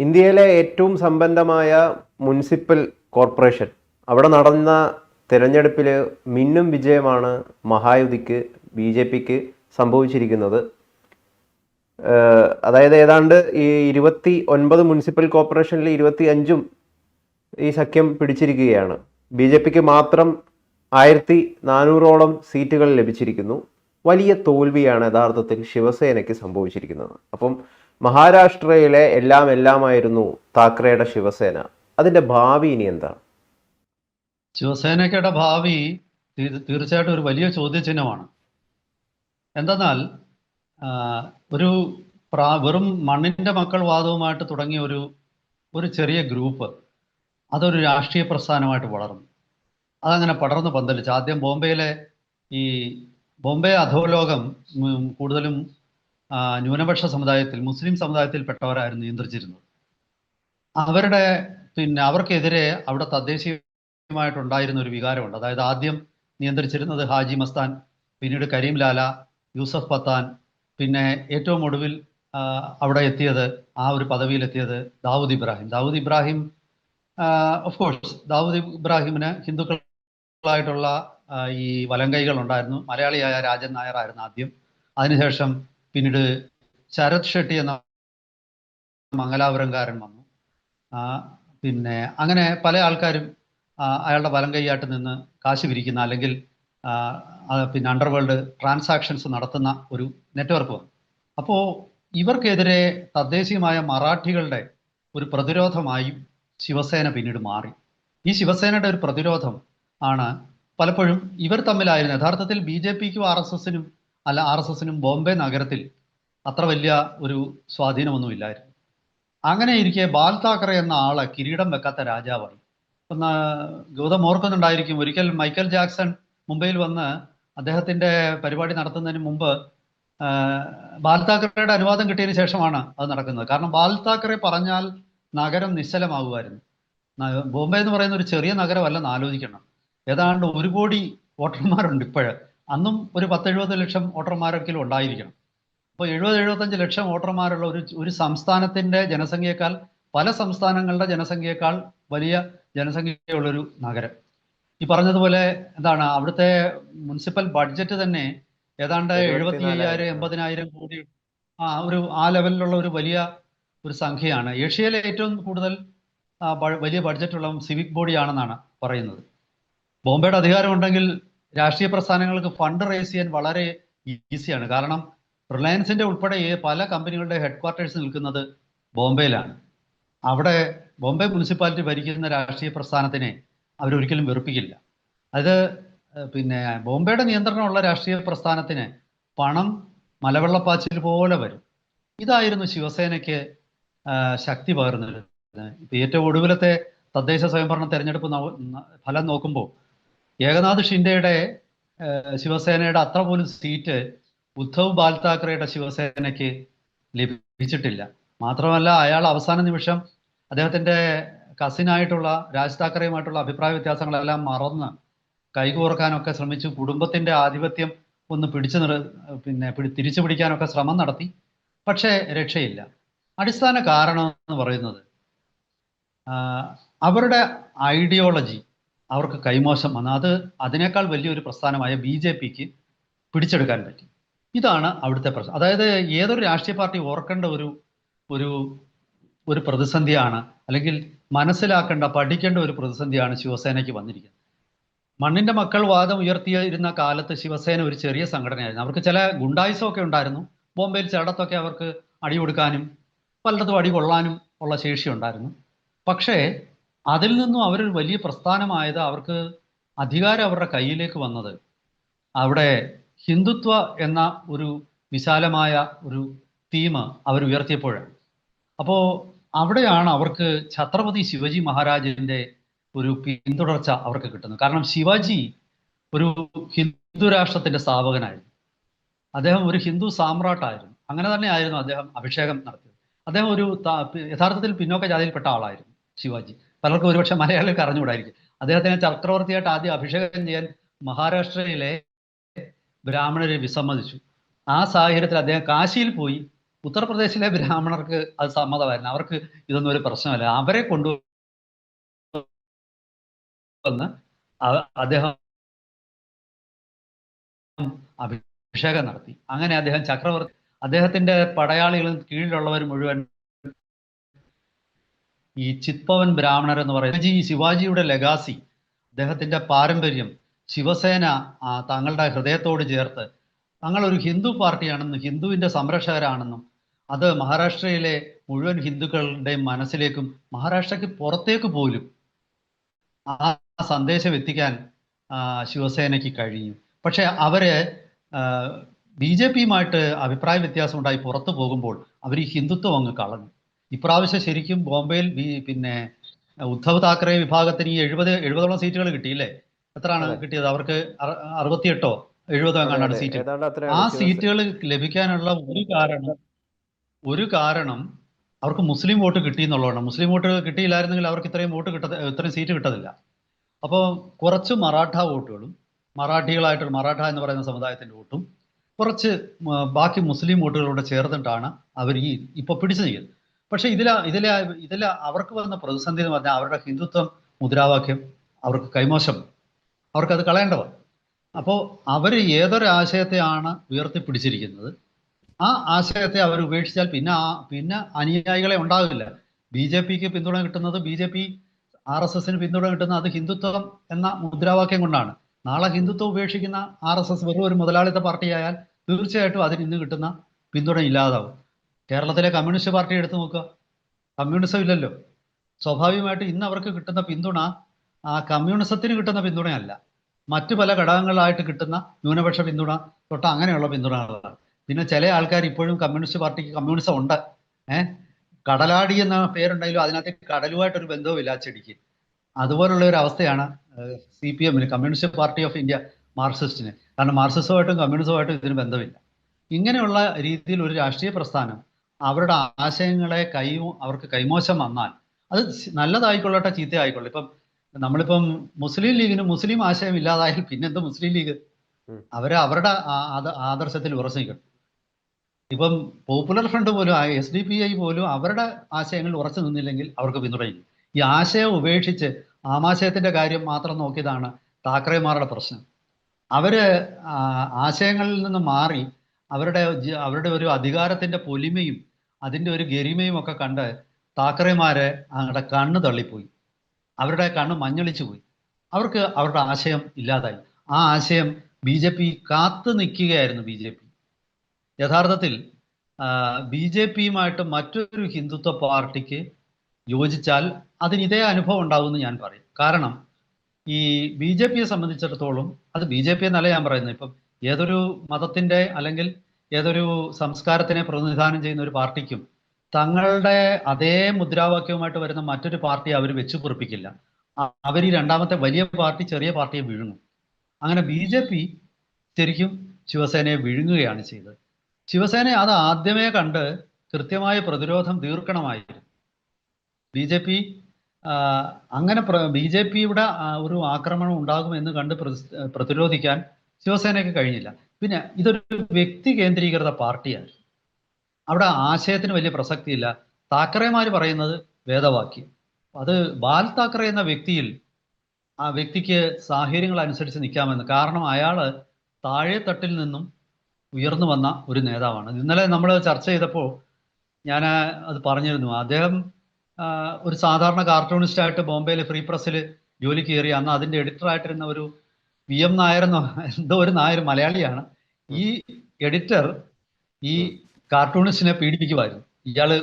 ഇന്ത്യയിലെ ഏറ്റവും സമ്പന്നമായ മുനിസിപ്പൽ കോർപ്പറേഷൻ അവിടെ നടന്ന തിരഞ്ഞെടുപ്പിൽ മിന്നും വിജയമാണ് മഹായുതിക്ക് BJPക്ക് സംഭവിച്ചിരിക്കുന്നത്. അതായത് ഏതാണ്ട് ഈ 29 മുനിസിപ്പൽ കോർപ്പറേഷനിൽ 25ഉം ഈ സഖ്യം പിടിച്ചിരിക്കുകയാണ്. BJPക്ക് മാത്രം 1400ഓളം സീറ്റുകൾ ലഭിച്ചിരിക്കുന്നു. വലിയ തോൽവിയാണ് യഥാർത്ഥത്തിൽ ശിവസേനയ്ക്ക് സംഭവിച്ചിരിക്കുന്നത്. അപ്പം മഹാരാഷ്ട്രയിലെ എല്ലാമായിരുന്നു താക്കറെയുടെ ശിവസേന. അതിന്റെ ഭാവി ഇനി എന്താണ്? ശിവസേനയ്ക്കയുടെ ഭാവി തീർച്ചയായിട്ടും ഒരു വലിയ ചോദ്യചിഹ്നമാണ്. എന്തെന്നാൽ ഒരു വെറും മണ്ണിന്റെ മക്കൾ വാദവുമായിട്ട് തുടങ്ങിയ ഒരു ചെറിയ ഗ്രൂപ്പ് അതൊരു രാഷ്ട്രീയ പ്രസ്ഥാനമായിട്ട് വളർന്നു. അതങ്ങനെ പടർന്ന് പന്തലിച്ച് ആദ്യം ബോംബെയിലെ ഈ ബോംബെ അധോലോകം കൂടുതലും ന്യൂനപക്ഷ സമുദായത്തിൽ മുസ്ലിം സമുദായത്തിൽപ്പെട്ടവരായിരുന്നു നിയന്ത്രിച്ചിരുന്നത്. അവർക്കെതിരെ അവിടെ തദ്ദേശീയമായിട്ടുണ്ടായിരുന്ന ഒരു വികാരമുണ്ട്. അതായത് ആദ്യം നിയന്ത്രിച്ചിരുന്നത് ഹാജി മസ്താൻ, പിന്നീട് കരീം ലാല, യൂസഫ് പത്താൻ, പിന്നെ ഏറ്റവും ഒടുവിൽ അവിടെ എത്തിയത് ആ ഒരു പദവിയിലെത്തിയത് ദാവൂദ് ഇബ്രാഹിം. ഓഫ് കോഴ്സ് ദാവൂദ് ഇബ്രാഹിമിന് ഹിന്ദുക്കളായിട്ടുള്ള ഈ വലങ്കൈകൾ ഉണ്ടായിരുന്നു. മലയാളിയായ രാജൻ നായർ ആയിരുന്നു ആദ്യം. അതിനുശേഷം പിന്നീട് ശരത് ഷെട്ടി എന്ന മംഗലാപുരംകാരൻ വന്നു. പിന്നെ അങ്ങനെ പല ആൾക്കാരും അയാളുടെ വലങ്കൈയായിട്ട് നിന്ന് കാശ് പിരിക്കുന്ന അല്ലെങ്കിൽ പിന്നെ അണ്ടർവേൾഡ് ട്രാൻസാക്ഷൻസ് നടത്തുന്ന ഒരു നെറ്റ്വർക്ക് വന്നു. അപ്പോൾ ഇവർക്കെതിരെ തദ്ദേശീയമായ മറാഠികളുടെ ഒരു പ്രതിരോധമായി ശിവസേന പിന്നീട് മാറി. ഈ ശിവസേനയുടെ ഒരു പ്രതിരോധം ആണ് പലപ്പോഴും ഇവർ തമ്മിലായിരുന്നു. യഥാർത്ഥത്തിൽ BJPക്കും RSSനും ബോംബെ നഗരത്തിൽ അത്ര വലിയ ഒരു സ്വാധീനമൊന്നുമില്ലായിരുന്നു. അങ്ങനെ ഇരിക്കെ ബാൽ താക്കറെ എന്ന ആള് കിരീടം വെക്കാത്ത രാജാവായി. ഗൗതം ഓർക്കുന്നുണ്ടായിരിക്കും, ഒരിക്കൽ മൈക്കൽ ജാക്സൺ മുംബൈയിൽ വന്ന് അദ്ദേഹത്തിന്റെ പരിപാടി നടത്തുന്നതിന് മുമ്പ് ബാൽ താക്കറയുടെ അനുവാദം കിട്ടിയതിന് ശേഷമാണ് അത് നടക്കുന്നത്. കാരണം ബാൽ താക്കറെ പറഞ്ഞാൽ നഗരം നിശ്ചലമാകുമായിരുന്നു. ബോംബെ എന്ന് പറയുന്ന ഒരു ചെറിയ നഗരമല്ലെന്ന് ആലോചിക്കണം. ഏതാണ്ട് 1 കോടി വോട്ടർമാരുണ്ട് ഇപ്പോഴ്. അന്നും ഒരു 10-70 ലക്ഷം വോട്ടർമാരെങ്കിലും ഉണ്ടായിരിക്കണം. അപ്പോൾ 70-75 ലക്ഷം വോട്ടർമാരുള്ള ഒരു സംസ്ഥാനത്തിന്റെ ജനസംഖ്യയേക്കാൾ, പല സംസ്ഥാനങ്ങളുടെ ജനസംഖ്യയേക്കാൾ വലിയ ജനസംഖ്യയുള്ളൊരു നഗരം. ഈ പറഞ്ഞതുപോലെ എന്താണ് അവിടുത്തെ മുനിസിപ്പൽ ബഡ്ജറ്റ് തന്നെ ഏതാണ്ട് 75,000-80,000 കോടി ആ ലെവലിലുള്ള ഒരു വലിയ ഒരു സംഖ്യയാണ്. ഏഷ്യയിലെ ഏറ്റവും കൂടുതൽ വലിയ ബഡ്ജറ്റുള്ള സിവിക് ബോഡിയാണെന്നാണ് പറയുന്നത്. ബോംബെയുടെ അധികാരമുണ്ടെങ്കിൽ രാഷ്ട്രീയ പ്രസ്ഥാനങ്ങൾക്ക് ഫണ്ട് റേസ് ചെയ്യാൻ വളരെ ഈസിയാണ്. കാരണം റിലയൻസിന്റെ ഉൾപ്പെടെ പല കമ്പനികളുടെ ഹെഡ്ക്വാർട്ടേഴ്സ് നിൽക്കുന്നത് ബോംബെയിലാണ്. അവിടെ ബോംബെ മുനിസിപ്പാലിറ്റി ഭരിക്കുന്ന രാഷ്ട്രീയ പ്രസ്ഥാനത്തിനെ അവരൊരിക്കലും വെറുപ്പിക്കില്ല. അത് പിന്നെ ബോംബെയുടെ നിയന്ത്രണമുള്ള രാഷ്ട്രീയ പ്രസ്ഥാനത്തിന് പണം മലവെള്ളപ്പാച്ചിൽ പോലെ വരും. ഇതായിരുന്നു ശിവസേനയ്ക്ക് ശക്തി പകർന്നത്. ഇപ്പൊ ഏറ്റവും ഒടുവിലത്തെ തദ്ദേശ സ്വയംഭരണ തെരഞ്ഞെടുപ്പ് ഫലം നോക്കുമ്പോൾ ഏകനാഥ് ഷിൻഡെയുടെ ശിവസേനയുടെ അത്ര പോലും സീറ്റ് ഉദ്ധവ് ബാൽ താക്കറെയുടെ ശിവസേനയ്ക്ക് ലഭിച്ചിട്ടില്ല. മാത്രമല്ല അയാൾ അവസാന നിമിഷം അദ്ദേഹത്തിന്റെ കസിനായിട്ടുള്ള രാജ് താക്കറെയുമായിട്ടുള്ള അഭിപ്രായ വ്യത്യാസങ്ങളെല്ലാം മറന്ന് കൈകോർക്കാനൊക്കെ ശ്രമിച്ചു. കുടുംബത്തിന്റെ ആധിപത്യം ഒന്ന് തിരിച്ചു പിടിക്കാനൊക്കെ ശ്രമം നടത്തി. പക്ഷേ രക്ഷയില്ല. അടിസ്ഥാന കാരണം എന്ന് പറയുന്നത് അവരുടെ ഐഡിയോളജി അവർക്ക് കൈമോശം വന്നു. അതിനേക്കാൾ വലിയൊരു പ്രസ്ഥാനമായ BJPക്ക് പിടിച്ചെടുക്കാൻ പറ്റി. ഇതാണ് അവിടുത്തെ പ്രശ്നം. അതായത് ഏതൊരു രാഷ്ട്രീയ പാർട്ടി ഓർക്കേണ്ട ഒരു പ്രതിസന്ധിയാണ്, അല്ലെങ്കിൽ മനസ്സിലാക്കേണ്ട പഠിക്കേണ്ട ഒരു പ്രതിസന്ധിയാണ് ശിവസേനയ്ക്ക് വന്നിരിക്കുന്നത്. മണ്ണിന്റെ മക്കൾ വാദം ഉയർത്തിയിരുന്ന കാലത്ത് ശിവസേന ഒരു ചെറിയ സംഘടനയായിരുന്നു. അവർക്ക് ചില ഗുണ്ടായുസമൊക്കെ ഉണ്ടായിരുന്നു. ബോംബെയിൽ ചിലടത്തൊക്കെ അവർക്ക് അടി കൊടുക്കാനും പലയിടത്തും അടി കൊള്ളാനും ഉള്ള ശേഷി ഉണ്ടായിരുന്നു. പക്ഷേ അതിൽ നിന്നും അവരൊരു വലിയ പ്രസ്ഥാനമായത്, അവർക്ക് അധികാരം അവരുടെ കയ്യിലേക്ക് വന്നത് അവിടെ ഹിന്ദുത്വ എന്ന ഒരു വിശാലമായ ഒരു തീം അവർ ഉയർത്തിയപ്പോഴാണ്. അപ്പോൾ അവിടെയാണ് അവർക്ക് ഛത്രപതി ശിവജി മഹാരാജിന്റെ ഒരു പിന്തുടർച്ച അവർക്ക് കിട്ടുന്നത്. കാരണം ശിവാജി ഒരു ഹിന്ദു രാഷ്ട്രത്തിന്റെ സ്ഥാപകനായിരുന്നു. അദ്ദേഹം ഒരു ഹിന്ദു സാമ്രാട്ടായിരുന്നു. അങ്ങനെ തന്നെ ആയിരുന്നു അദ്ദേഹം അഭിഷേകം നടത്തിയത്. അദ്ദേഹം ഒരു യഥാർത്ഥത്തിൽ പിന്നോക്ക ജാതിയിൽപ്പെട്ട ആളായിരുന്നു ശിവാജി. പലർക്കും ഒരുപക്ഷെ മലയാളികൾക്ക് അറിഞ്ഞുകൂടായിരിക്കും. അദ്ദേഹത്തിനെ ചക്രവർത്തിയായിട്ട് ആദ്യം അഭിഷേകം ചെയ്യാൻ മഹാരാഷ്ട്രയിലെ ബ്രാഹ്മണരെ വിസമ്മതിച്ചു. ആ സാഹചര്യത്തിൽ അദ്ദേഹം കാശിയിൽ പോയി ഉത്തർപ്രദേശിലെ ബ്രാഹ്മണർക്ക് അത് സമ്മതമായിരുന്നു. അവർക്ക് ഇതൊന്നും ഒരു പ്രശ്നമല്ല. അവരെ കൊണ്ടുവന്ന് അദ്ദേഹം അഭിഷേകം നടത്തി. അങ്ങനെ അദ്ദേഹം ചക്രവർത്തി, അദ്ദേഹത്തിന്റെ പടയാളികളും കീഴിലുള്ളവർ മുഴുവൻ ഈ ചിത്പവൻ ബ്രാഹ്മണർ എന്ന് പറയുന്നത് ഈ ശിവാജിയുടെ ലെഗാസി, അദ്ദേഹത്തിന്റെ പാരമ്പര്യം, ശിവസേന തങ്ങളുടെ ഹൃദയത്തോട് ചേർത്ത് തങ്ങൾ ഒരു ഹിന്ദു പാർട്ടിയാണെന്നും ഹിന്ദുവിന്റെ സംരക്ഷകരാണെന്നും അത് മഹാരാഷ്ട്രയിലെ മുഴുവൻ ഹിന്ദുക്കളുടെയും മനസ്സിലേക്കും മഹാരാഷ്ട്രയ്ക്ക് പുറത്തേക്ക് പോലും ആ സന്ദേശം എത്തിക്കാൻ ശിവസേനയ്ക്ക് കഴിയും. പക്ഷെ അവര് BJP-യുമായിട്ട് അഭിപ്രായ വ്യത്യാസം ഉണ്ടായി പുറത്തു പോകുമ്പോൾ അവർ ഈ ഹിന്ദുത്വം അങ്ങ് കളഞ്ഞു. ഇപ്രാവശ്യം ശരിക്കും ബോംബെയിൽ പിന്നെ ഉദ്ധവ് താക്കറെ വിഭാഗത്തിന് ഈ 70ഓളം സീറ്റുകൾ കിട്ടിയില്ലേ? എത്രയാണ് കിട്ടിയത്? അവർക്ക് 68ഓ 70ഓ എങ്ങാണ്ടാണ് സീറ്റ്. ആ സീറ്റുകൾ ലഭിക്കാനുള്ള ഒരു കാരണം അവർക്ക് മുസ്ലിം വോട്ട് കിട്ടി എന്നുള്ളതാണ്. മുസ്ലിം വോട്ട് കിട്ടിയില്ലായിരുന്നെങ്കിൽ അവർക്ക് ഇത്രയും സീറ്റ് കിട്ടത്തില്ല. അപ്പോൾ കുറച്ച് മറാഠ വോട്ടുകളും മറാഠികളായിട്ടുള്ള മറാഠ എന്ന് പറയുന്ന സമുദായത്തിന്റെ വോട്ടും കുറച്ച് ബാക്കി മുസ്ലിം വോട്ടുകളോട് ചേർന്നിട്ടാണ് അവർ ഇപ്പൊ പിടിച്ചു നിൽക്കുന്നത്. പക്ഷെ ഇതിലെ അവർക്ക് വന്ന പ്രതിസന്ധി എന്ന് പറഞ്ഞാൽ അവരുടെ ഹിന്ദുത്വം മുദ്രാവാക്യം അവർക്ക് കൈമോശം, അവർക്കത് കളയേണ്ടവർ. അപ്പോൾ അവർ ഏതൊരു ആശയത്തെയാണ് ഉയർത്തിപ്പിടിച്ചിരിക്കുന്നത് ആ ആശയത്തെ അവർ ഉപേക്ഷിച്ചാൽ പിന്നെ അനുയായികളെ ഉണ്ടാവില്ല. BJP-ക്ക് പിന്തുണ കിട്ടുന്നത് RSS-ന് പിന്തുണ കിട്ടുന്നത് അത് ഹിന്ദുത്വം എന്ന മുദ്രാവാക്യം കൊണ്ടാണ്. നാളെ ഹിന്ദുത്വം ഉപേക്ഷിക്കുന്ന RSS വെറും ഒരു മുതലാളിത്ത പാർട്ടിയായാൽ തീർച്ചയായിട്ടും അതിന് ഇന്ന് കിട്ടുന്ന പിന്തുണ ഇല്ലാതാവും. കേരളത്തിലെ കമ്മ്യൂണിസ്റ്റ് പാർട്ടി എടുത്തു നോക്കുക, കമ്മ്യൂണിസം ഇല്ലല്ലോ. സ്വാഭാവികമായിട്ട് ഇന്ന് അവർക്ക് കിട്ടുന്ന പിന്തുണ ആ കമ്മ്യൂണിസത്തിന് കിട്ടുന്ന പിന്തുണയല്ല, മറ്റു പല ഘടകങ്ങളായിട്ട് കിട്ടുന്ന ന്യൂനപക്ഷ പിന്തുണ തൊട്ട് അങ്ങനെയുള്ള പിന്തുണകളാണ്. പിന്നെ ചില ആൾക്കാർ ഇപ്പോഴും കമ്മ്യൂണിസ്റ്റ് പാർട്ടിക്ക് കമ്മ്യൂണിസം ഉണ്ട്, കടലാടി എന്ന പേരുണ്ടെങ്കിലും അതിനകത്ത് കടലുമായിട്ടൊരു ബന്ധവുമില്ല ചെടിക്ക്. അതുപോലുള്ള ഒരു അവസ്ഥയാണ് CPM-ന്, കമ്മ്യൂണിസ്റ്റ് പാർട്ടി ഓഫ് ഇന്ത്യ മാർക്സിസ്റ്റിന്. കാരണം മാർക്സിസമായിട്ടും കമ്മ്യൂണിസമായിട്ടും ഇതിന് ബന്ധമില്ല. ഇങ്ങനെയുള്ള രീതിയിൽ ഒരു രാഷ്ട്രീയ പ്രസ്ഥാനം അവരുടെ ആശയങ്ങളെ അവർക്ക് കൈമോശം വന്നാൽ അത് നല്ലതായിക്കൊള്ളട്ടെ ചീത്തയായിക്കൊള്ളട്ടെ. ഇപ്പം നമ്മളിപ്പം മുസ്ലിം ലീഗിന് മുസ്ലിം ആശയം ഇല്ലാതായാൽ പിന്നെന്ത് മുസ്ലിം ലീഗ്? അവരുടെ ആദർശത്തിൽ ഉറച്ചു നിൽക്കണം. ഇപ്പം പോപ്പുലർ ഫ്രണ്ട് പോലും SDPI പോലും അവരുടെ ആശയങ്ങളിൽ ഉറച്ചു നിന്നില്ലെങ്കിൽ അവർക്ക് പിന്തുണയില്ല. ഈ ആശയം ഉപേക്ഷിച്ച് ആമാശയത്തിന്റെ കാര്യം മാത്രം നോക്കിയതാണ് താക്കറേമാരുടെ പ്രശ്നം. അവര് ആശയങ്ങളിൽ നിന്ന് മാറി അവരുടെ ഒരു അധികാരത്തിന്റെ പൊലിമയും അതിന്റെ ഒരു ഗരിമയും ഒക്കെ കണ്ട് താക്കറേമാരെ അവരുടെ കണ്ണ് തള്ളിപ്പോയി, അവരുടെ കണ്ണ് മഞ്ഞളിച്ചു പോയി. അവർക്ക് അവരുടെ ആശയം ഇല്ലാതായി. ആ ആശയം BJP കാത്തു നിൽക്കുകയായിരുന്നു. യഥാർത്ഥത്തിൽ BJP-യുമായിട്ട് മറ്റൊരു ഹിന്ദുത്വ പാർട്ടിക്ക് യോജിച്ചാൽ അതിന് ഇതേ അനുഭവം ഉണ്ടാകുമെന്ന് ഞാൻ പറയും. കാരണം ഈ BJP-യെ സംബന്ധിച്ചിടത്തോളം അത് BJP എന്നല്ല ഞാൻ പറയുന്നത്, ഇപ്പം ഏതൊരു മതത്തിന്റെ അല്ലെങ്കിൽ ഏതൊരു സംസ്കാരത്തിനെ പ്രതിനിധാനം ചെയ്യുന്ന ഒരു പാർട്ടിക്കും തങ്ങളുടെ അതേ മുദ്രാവാക്യവുമായിട്ട് വരുന്ന മറ്റൊരു പാർട്ടി അവർ വെച്ചു പൊറിപ്പിക്കില്ല. അവർ ഈ രണ്ടാമത്തെ വലിയ പാർട്ടി ചെറിയ പാർട്ടിയെ വിഴുങ്ങും. അങ്ങനെ BJP ശരിക്കും ശിവസേനയെ വിഴുങ്ങുകയാണ് ചെയ്തത്. ശിവസേന അത് ആദ്യമേ കണ്ട് കൃത്യമായ പ്രതിരോധം തീർക്കണമായിരുന്നു. അങ്ങനെ BJP-യുടെ ഒരു ആക്രമണം ഉണ്ടാകുമെന്ന് കണ്ട് പ്രതിരോധിക്കാൻ ശിവസേനയ്ക്ക് കഴിഞ്ഞില്ല. പിന്നെ ഇതൊരു വ്യക്തി കേന്ദ്രീകൃത പാർട്ടിയാണ്. അവിടെ ആശയത്തിന് വലിയ പ്രസക്തിയില്ല. താക്കറേമാർ പറയുന്നത് വേദവാക്യം. അത് ബാൽ താക്കറെ എന്ന ആ വ്യക്തിക്ക് സാഹചര്യങ്ങൾ അനുസരിച്ച് നിൽക്കാമെന്ന്. കാരണം അയാള് താഴെ തട്ടിൽ നിന്നും ഉയർന്നു വന്ന ഒരു നേതാവാണ്. ഇന്നലെ നമ്മൾ ചർച്ച ചെയ്തപ്പോൾ ഞാൻ അത് പറഞ്ഞിരുന്നു. അദ്ദേഹം ഒരു സാധാരണ കാർട്ടൂണിസ്റ്റായിട്ട് ബോംബെയിൽ ഫ്രീ പ്രസ്സിൽ ജോലി കയറി. അന്ന് അതിൻ്റെ എഡിറ്ററായിട്ടിരുന്ന ഒരു VM നായർ എന്തോ ഒരു നായർ, മലയാളിയാണ്. ഈ എഡിറ്റർ ഈ കാർട്ടൂണിസ്റ്റിനെ പീഡിപ്പിക്കുമായിരുന്നു. ഇയാള്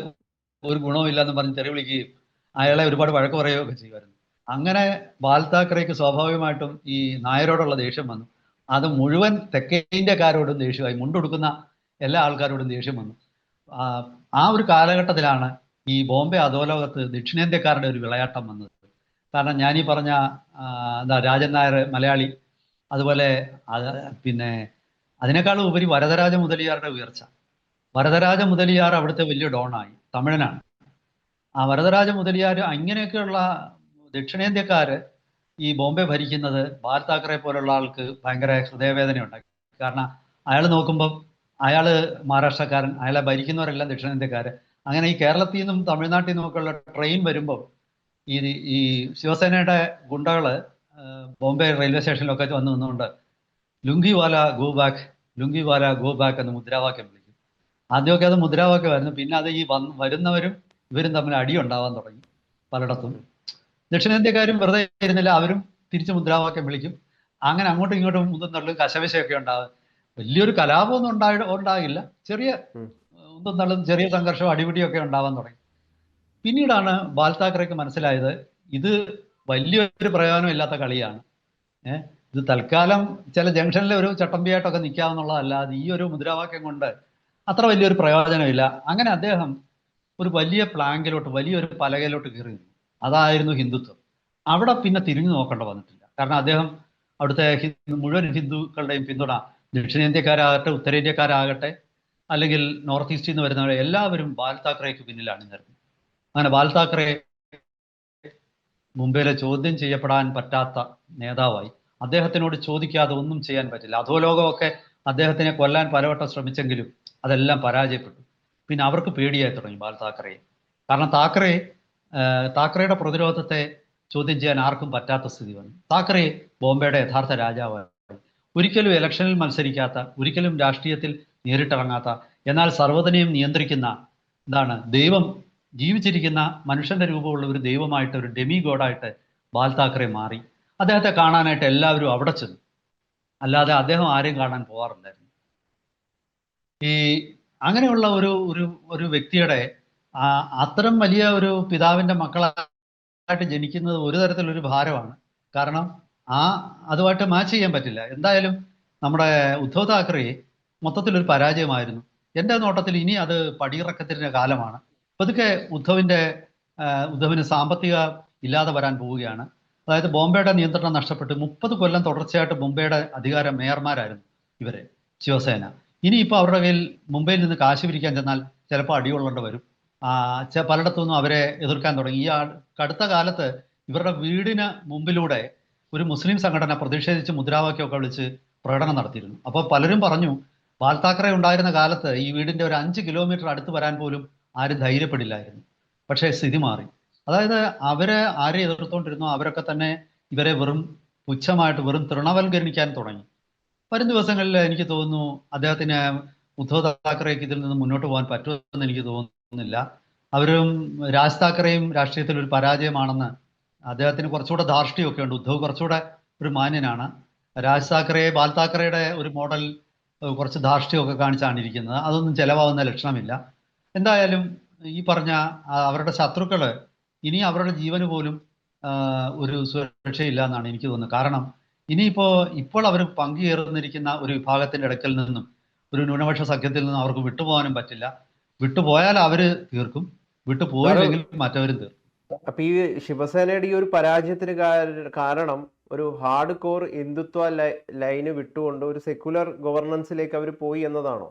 ഒരു ഗുണവും ഇല്ലാന്ന് പറഞ്ഞ് തെറി വിളിക്കുകയും അയാളെ ഒരുപാട് വഴക്ക് പറയുകയൊക്കെ ചെയ്യുമായിരുന്നു. അങ്ങനെ ബാൽ താക്കറേക്ക് സ്വാഭാവികമായിട്ടും ഈ നായരോടുള്ള ദേഷ്യം വന്നു. അത് മുഴുവൻ തെക്കേ ഇന്ത്യക്കാരോടും ദേഷ്യമായി, മുണ്ടുകൊടുക്കുന്ന എല്ലാ ആൾക്കാരോടും ദേഷ്യം വന്നു. ആ ഒരു കാലഘട്ടത്തിലാണ് ഈ ബോംബെ അധോലോകത്ത് ദക്ഷിണേന്ത്യക്കാരുടെ ഒരു വിളയാട്ടം വന്നത്. കാരണം ഞാനീ പറഞ്ഞ രാജൻ നായർ മലയാളി, അതുപോലെ പിന്നെ അതിനേക്കാളും ഉപരി വരദരാജ മുതലിയാരുടെ ഉയർച്ച. വരദരാജ മുതലിയാർ അവിടുത്തെ വലിയ ഡോണായി, തമിഴനാണ്. ആ വരദരാജ മുതലിയാർ അങ്ങനെയൊക്കെയുള്ള ദക്ഷിണേന്ത്യക്കാര് ഈ ബോംബെ ഭരിക്കുന്നത് ബാൽ താക്കറെ പോലുള്ള ആൾക്ക് ഭയങ്കര ഹൃദയവേദന ഉണ്ടാക്കി. കാരണം അയാൾ നോക്കുമ്പം അയാള് മഹാരാഷ്ട്രക്കാരൻ, അയാളെ ഭരിക്കുന്നവരെല്ലാം ദക്ഷിണേന്ത്യക്കാര്. അങ്ങനെ ഈ കേരളത്തിൽ നിന്നും തമിഴ്നാട്ടിൽ നിന്നുമൊക്കെയുള്ള ട്രെയിൻ വരുമ്പോൾ ഈ ഈ ശിവസേനയുടെ ഗുണ്ടകള് ബോംബെ റെയിൽവേ സ്റ്റേഷനിലൊക്കെ വന്ന് നിന്നുകൊണ്ട് ലുങ്കിവാല ഗോ ബാക്ക്, ലുങ്കിവാല ഗോ ബാക്ക് എന്ന് മുദ്രാവാക്യം വിളിക്കും. ആദ്യമൊക്കെ അത് മുദ്രാവാക്യമായിരുന്നു. പിന്നെ അത് ഈ വരുന്നവരും ഇവരും തമ്മിൽ അടി ഉണ്ടാവാൻ തുടങ്ങി പലയിടത്തും. ദക്ഷിണേന്ത്യക്കാരും വെറുതെ ഇരുന്നില്ല, അവരും തിരിച്ച് മുദ്രാവാക്യം വിളിക്കും. അങ്ങനെ അങ്ങോട്ടും ഇങ്ങോട്ടും മുതും തള്ളും കശവിശയൊക്കെ ഉണ്ടാകും. വലിയൊരു കലാപമൊന്നും ഉണ്ടാകില്ല, ചെറിയ മുതും തള്ളും, ചെറിയ സംഘർഷവും അടിപിടിയൊക്കെ ഉണ്ടാവാൻ തുടങ്ങി. പിന്നീടാണ് ബാൽ താക്കറേക്ക് മനസ്സിലായത് ഇത് വലിയൊരു പ്രയോജനമില്ലാത്ത കളിയാണ്. ഇത് തൽക്കാലം ചില ജംഗ്ഷനിലെ ഒരു ചട്ടമ്പിയായിട്ടൊക്കെ നിൽക്കാമെന്നുള്ളതല്ലാതെ ഈ ഒരു മുദ്രാവാക്യം കൊണ്ട് അത്ര വലിയൊരു പ്രയോജനമില്ല. അങ്ങനെ അദ്ദേഹം ഒരു വലിയ പ്ലാങ്കിലോട്ട്, വലിയൊരു പലകയിലോട്ട് കയറി നിന്നു. അതായിരുന്നു ഹിന്ദുത്വം. അവിടെ പിന്നെ തിരിഞ്ഞു നോക്കേണ്ട വന്നിട്ടില്ല. കാരണം അദ്ദേഹം അവിടുത്തെ മുഴുവൻ ഹിന്ദുക്കളുടെയും പിന്തുണ, ദക്ഷിണേന്ത്യക്കാരാകട്ടെ ഉത്തരേന്ത്യക്കാരാകട്ടെ അല്ലെങ്കിൽ നോർത്ത് ഈസ്റ്റിൽ നിന്ന് വരുന്നവരെ എല്ലാവരും ബാൽ താക്കറേക്ക് പിന്നിലാണ് നിന്നിരുന്നത്. അങ്ങനെ ബാൽ താക്കറെ മുംബൈയിലെ ചോദ്യം ചെയ്യപ്പെടാൻ പറ്റാത്ത നേതാവായി. അദ്ദേഹത്തിനോട് ചോദിക്കാതെ ഒന്നും ചെയ്യാൻ പറ്റില്ല. അധോലോകമൊക്കെ അദ്ദേഹത്തിനെ കൊല്ലാൻ പലവട്ടം ശ്രമിച്ചെങ്കിലും അതെല്ലാം പരാജയപ്പെട്ടു. പിന്നെ അവർക്ക് പേടിയായി തുടങ്ങി ബാൽ താക്കറയെ. കാരണം താക്കറയുടെ പ്രതിരോധത്തെ ചോദ്യം ചെയ്യാൻ ആർക്കും പറ്റാത്ത സ്ഥിതി വന്നു. താക്കറെ ബോംബെയുടെ യഥാർത്ഥ രാജാവായി. ഒരിക്കലും ഇലക്ഷനിൽ മത്സരിക്കാത്ത, ഒരിക്കലും രാഷ്ട്രീയത്തിൽ നേരിട്ടിറങ്ങാത്ത, എന്നാൽ സർവ്വതിനെയും നിയന്ത്രിക്കുന്ന ദൈവം, ജീവിച്ചിരിക്കുന്ന മനുഷ്യന്റെ രൂപമുള്ള ഒരു ദൈവമായിട്ട്, ഒരു ഡെമി ഗോഡായിട്ട് ബാൽ താക്കറെ മാറി. അദ്ദേഹത്തെ കാണാനായിട്ട് എല്ലാവരും അവിടെ ചെന്നു. അല്ലാതെ അദ്ദേഹം ആരെയും കാണാൻ പോകാറില്ലായിരുന്നു. ഈ അങ്ങനെയുള്ള ഒരു വ്യക്തിയുടെ അത്തരം വലിയ ഒരു പിതാവിന്റെ മക്കളായിട്ട് ജനിക്കുന്നത് ഒരു തരത്തിലൊരു ഭാരമാണ്. കാരണം അതുമായിട്ട് മാച്ച് ചെയ്യാൻ പറ്റില്ല. എന്തായാലും നമ്മുടെ ഉദ്ധവ് താക്കറെ മൊത്തത്തിലൊരു പരാജയമായിരുന്നു. എൻ്റെ നോട്ടത്തിൽ ഇനി അത് പടിയിറക്കത്തിൻ്റെ കാലമാണ്. പതുക്കെ ഉദ്ധവിന് സാമ്പത്തിക ഇല്ലാതെ വരാൻ പോവുകയാണ്. അതായത് ബോംബെയുടെ നിയന്ത്രണം നഷ്ടപ്പെട്ട് 30 കൊല്ലം തുടർച്ചയായിട്ട് ബോംബെയുടെ അധികാര മേയർമാരായിരുന്നു ഇവരെ, ശിവസേന. ഇനിയിപ്പോൾ അവരുടെ കയ്യിൽ മുംബൈയിൽ നിന്ന് കാശ് പിരിക്കാൻ ചെന്നാൽ ചിലപ്പോൾ അടികൊള്ളേണ്ടി വരും. പലയിടത്തുനിന്നും അവരെ എതിർക്കാൻ തുടങ്ങി. ഈ അടുത്ത കാലത്ത് ഇവരുടെ വീടിന് മുമ്പിലൂടെ ഒരു മുസ്ലിം സംഘടന പ്രതിഷേധിച്ച് മുദ്രാവാക്യമൊക്കെ വിളിച്ച് പ്രകടനം നടത്തിയിരുന്നു. അപ്പോൾ പലരും പറഞ്ഞു ബാൽ താക്കറെ ഉണ്ടായിരുന്ന കാലത്ത് ഈ വീടിൻ്റെ ഒരു 5 കിലോമീറ്റർ അടുത്ത് വരാൻ പോലും ആരും ധൈര്യപ്പെടില്ലായിരുന്നു. പക്ഷേ സ്ഥിതി മാറി. അതായത് അവരെ ആരെ എതിർത്തുകൊണ്ടിരുന്നോ അവരൊക്കെ തന്നെ ഇവരെ വെറും പുച്ഛമായിട്ട്, വെറും തൃണവൽക്കരിക്കാൻ തുടങ്ങി. വരും ദിവസങ്ങളിൽ എനിക്ക് തോന്നുന്നു അദ്ദേഹത്തിന്, ഉദ്ധവ് താക്കറേക്ക് ഇതിൽ നിന്ന് മുന്നോട്ട് പോകാൻ പറ്റുമെന്ന് എനിക്ക് തോന്നുന്നില്ല. അവരും രാജ് താക്കറെയും രാഷ്ട്രീയത്തിൽ ഒരു പരാജയമാണെന്ന്, അദ്ദേഹത്തിന് കുറച്ചുകൂടെ ധാർഷ്ട്യമൊക്കെ ഉണ്ട്. ഉദ്ധവ് കുറച്ചുകൂടെ ഒരു മാന്യനാണ്. രാജ് താക്കറെ, ബാൽ താക്കറയുടെ ഒരു മോഡൽ കുറച്ച് ധാർഷ്ട്യമൊക്കെ കാണിച്ചാണ് ഇരിക്കുന്നത്. അതൊന്നും ചെലവാകുന്ന ലക്ഷണമില്ല. എന്തായാലും ഈ പറഞ്ഞ അവരുടെ ശത്രുക്കള് ഇനി അവരുടെ ജീവന് പോലും ഒരു സുരക്ഷയില്ല എന്നാണ് എനിക്ക് തോന്നുന്നത്. കാരണം ഇപ്പോൾ അവർ പങ്കുചേർന്നിരിക്കുന്ന ഒരു വിഭാഗത്തിന്റെ ഇടയ്ക്കൽ നിന്നും, ഒരു ന്യൂനപക്ഷ സഖ്യത്തിൽ നിന്നും അവർക്ക് വിട്ടുപോകാനും പറ്റില്ല. വിട്ടുപോയാൽ അവര് തീർക്കും, വിട്ടുപോയില്ലെങ്കിൽ മറ്റവരും തീർക്കും. അപ്പൊ ഈ ശിവസേനയുടെ ഈ ഒരു പരാജയത്തിന് കാരണം ഒരു ഹാർഡ് കോർ ഹിന്ദുത്വ ലൈന് വിട്ടുകൊണ്ട് ഒരു സെക്യുലർ ഗവർണൻസിലേക്ക് അവർ പോയി എന്നതാണോ?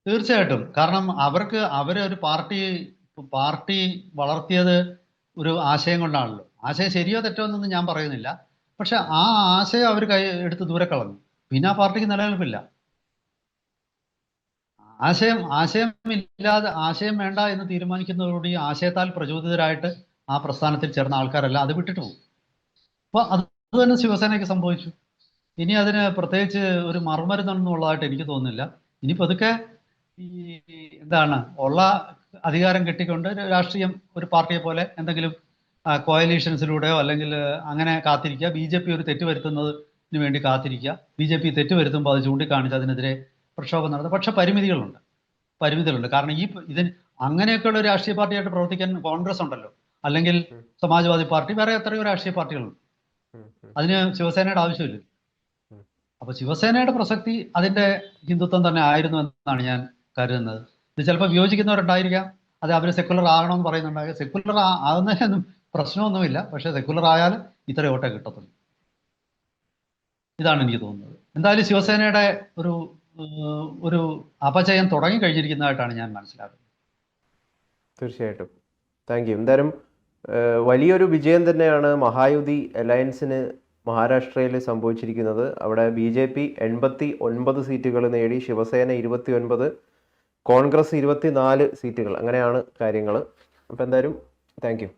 തീർച്ചയായിട്ടും. കാരണം അവരൊരു പാർട്ടി വളർത്തിയത് ഒരു ആശയം കൊണ്ടാണല്ലോ. ആശയം ശരിയോ തെറ്റോ എന്നൊന്നും ഞാൻ പറയുന്നില്ല. പക്ഷെ ആ ആശയം അവർ എടുത്ത് ദൂരെ കളഞ്ഞു. പിന്നെ ആ പാർട്ടിക്ക് നിലനിൽപ്പില്ല. ആശയം വേണ്ട എന്ന് തീരുമാനിക്കുന്നതോടുകൂടി ആശയത്താൽ പ്രചോദിതരായിട്ട് ആ പ്രസ്ഥാനത്തിൽ ചേർന്ന ആൾക്കാരെല്ലാം അത് വിട്ടിട്ട് പോകും. അപ്പൊ അത് തന്നെ ശിവസേനയ്ക്ക് സംഭവിച്ചു. ഇനി അതിന് പ്രത്യേകിച്ച് ഒരു മറുമരുന്നുള്ളതായിട്ട് എനിക്ക് തോന്നുന്നില്ല. ഇനി പതുക്കെ ഉള്ള അധികാരം കെട്ടിക്കൊണ്ട് രാഷ്ട്രീയം, ഒരു പാർട്ടിയെ പോലെ എന്തെങ്കിലും കോയലീഷൻസിലൂടെയോ അല്ലെങ്കിൽ അങ്ങനെ കാത്തിരിക്കുക. BJP ഒരു തെറ്റ് വരുത്തുന്നതിന് വേണ്ടി കാത്തിരിക്കുക. BJP തെറ്റ് വരുത്തുമ്പോൾ അത് ചൂണ്ടിക്കാണിച്ച് അതിനെതിരെ പ്രക്ഷോഭം നടത്തുക. പക്ഷെ പരിമിതികളുണ്ട്. കാരണം ഇതിന് അങ്ങനെയൊക്കെയുള്ള ഒരു രാഷ്ട്രീയ പാർട്ടിയായിട്ട് പ്രവർത്തിക്കാൻ കോൺഗ്രസ് ഉണ്ടല്ലോ, അല്ലെങ്കിൽ സമാജ്വാദി പാർട്ടി, വേറെ എത്രയോ രാഷ്ട്രീയ പാർട്ടികളുണ്ട്. അതിന് ശിവസേനയുടെ ആവശ്യമില്ല. അപ്പൊ ശിവസേനയുടെ പ്രസക്തി അതിന്റെ ഹിന്ദുത്വം തന്നെ ആയിരുന്നു എന്നാണ് ഞാൻ കരുതുന്നത്. ഇത് ചിലപ്പോൾ വിയോജിക്കുന്നവരുണ്ടായിരിക്കാം, അത് അവർ സെക്കുലർ ആകണമെന്ന് പറയുന്നുണ്ടാകും. സെക്കുലർ ആകുന്നതിനൊന്നും പ്രശ്നമൊന്നുമില്ല. പക്ഷെ സെക്കുലർ ആയാൽ ഇത്ര വോട്ടേ കിട്ടത്തുള്ളൂ. ഇതാണ് എനിക്ക് തോന്നുന്നത്. എന്തായാലും ശിവസേനയുടെ ഒരു അപചയം തുടങ്ങി കഴിഞ്ഞിരിക്കുന്നതായിട്ടാണ് ഞാൻ മനസ്സിലാക്കുന്നത്. തീർച്ചയായിട്ടും. Thank you. എന്തായാലും വലിയൊരു വിജയം തന്നെയാണ് മഹായുതി അലയൻസിന് മഹാരാഷ്ട്രയിൽ സംഭവിച്ചിരിക്കുന്നത്. അവിടെ BJP 89 സീറ്റുകൾ നേടി, ശിവസേന 29, കോൺഗ്രസ് 24 സീറ്റുകൾ. അങ്ങനെയാണ് കാര്യങ്ങൾ. അപ്പോൾ എന്തായാലും താങ്ക് യു.